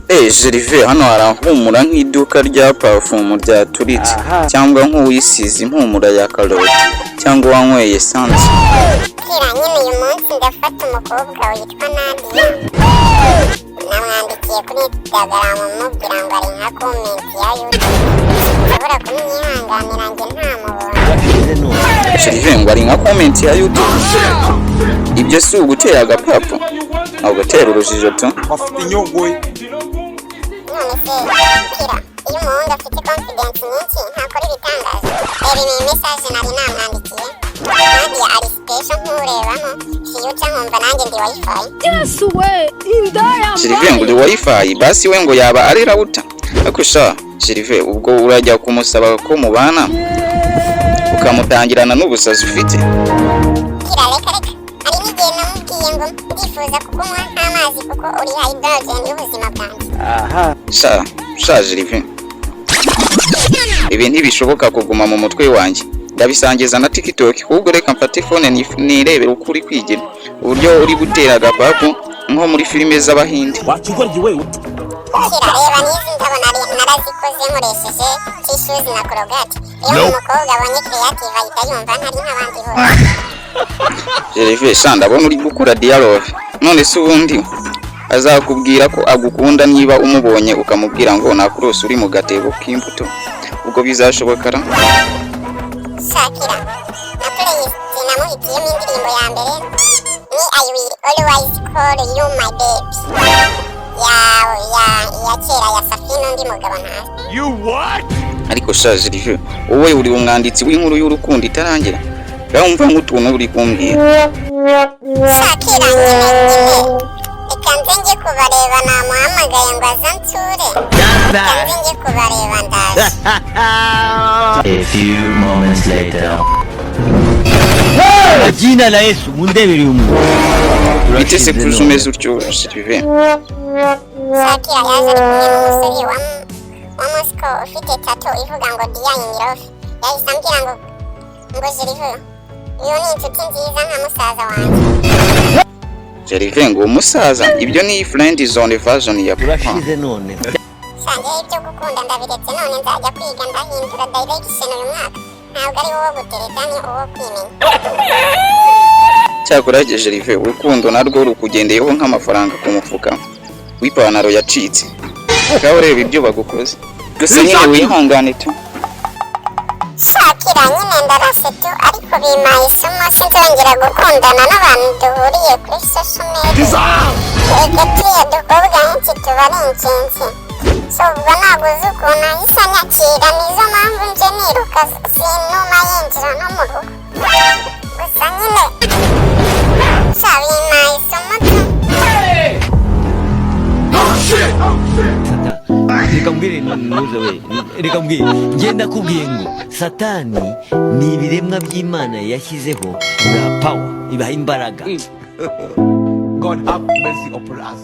Jerive hano harahumura nk'iduka rya parfum ryaturitse cyangwa nk'uwisize impumura ya karoti cyangwa wanyweye essence. Kira nyine uyu munsi ndafata umukobwa witwa Nadia. Namwandikiye kuri Instagram mubwira ngo ari nka comment ya YouTube. Ndabura kumwihanganira nge ntamubona. Jerive ngo ari nka comment ya YouTube. Ibyo si ugutera agapapu. Aho gatera urujijo tu. Bafite inyogwe. None se Kira, iyo umuhungu afite confidence nyinshi ntakora ibitangaza. Reba iyi message nari namwandikiye. Nadia ari special nk'urebamo. Siyuca nkumva nanjye ndi wifi. Yes we, indaya. Jerive ngo uri wifi basi we ngo yaba ari router. Ako sha Jerive ubwo urajya kumusaba ko mubana ukamutangirana n'ubusazi ufite. Kira reka ari n'igihe namubwiye ngo ndifuza kukunywa nk'amazi kuko uri hydrogen y'ubuzima bwanjye. Sha Jerive ibi ntibishoboka kuguma mu mutwe wanjye. Ndabisangiza na TikTok ahubwo reka mfate phone nirebera ukuri kwigira uburyo uri gutera agapapu nko muri filime z'abahindi. Wakigoryi wewe. Kira reba nizi ndabona narazikoze nkoresheje tissues na korogate. Iyo umukobwa abonye creative ahita yumva ntari nk'abandi bose. Jerive sha ndabona uri gukura dialogue. None se ubundi azakubwira ko agukunda niba umubonye ukamubwira ngo nakurose uri mu gatebo k'imbuto. Ubwo bizashobokara? Shakira na playlist namuhitiyemo indirimbo ya mbere ni I will always call you my baby ya kera ya Safina ndi mugabo ntazi. You what? Ariko sha Jerive wowe uri umwanditsi w'inkuru y'urukundo itarangira. Bamva nk'utuntu uri kumbwira. Shakira nyine reka nze kubareba namuhamagaye ngo azansure. Reka nze kubareba ndaje. A few moments later. Jina la Yesu mundebere umuntu. Bitese kuzumeza utyo Jerive. Shakira yaje ari kumwe n'umusore wa Moscow ufite tattoo ivuga ngo Dia in love. Yahise ambwira ngo Jerive iyo ni inshuti nziza nka musaza wanjye. Jerive ngo umusaza ibyo ni friend zone version ya Urashize none. Shange ibyo gukunda ndabiretse none nzajya kwiga ndahindura direction uyu mwaka. Ntabwo ari wowe gutereta ni uwo kwimenya. Cyakora Jerive urukundo narwo rukugendeyeho nk'amafaranga ku mufuka w'ipantaro yacitse. Gaho reba ibyo bagukoze. Gusa nyine wihangane tu. Shakira nyine ndarase tu ariko bimaye isomo sinzongera gukundana n'abantu duhuriye kuri social media. Ega turiya dukobwa henshi tuba ari inshinzi. So ubwo naguze ukuntu ahise anyakira nizo mpamvu nje niruka sinuma yinjira no mu rugo. Gusa nyine bimaye isomo tu. Reka mbwire nuze we. Reka mbwire ngenda kubwiye ngo Satani ni ibiremwa by'Imana yashyizeho na power ibaha imbaraga. God have mercy upon us.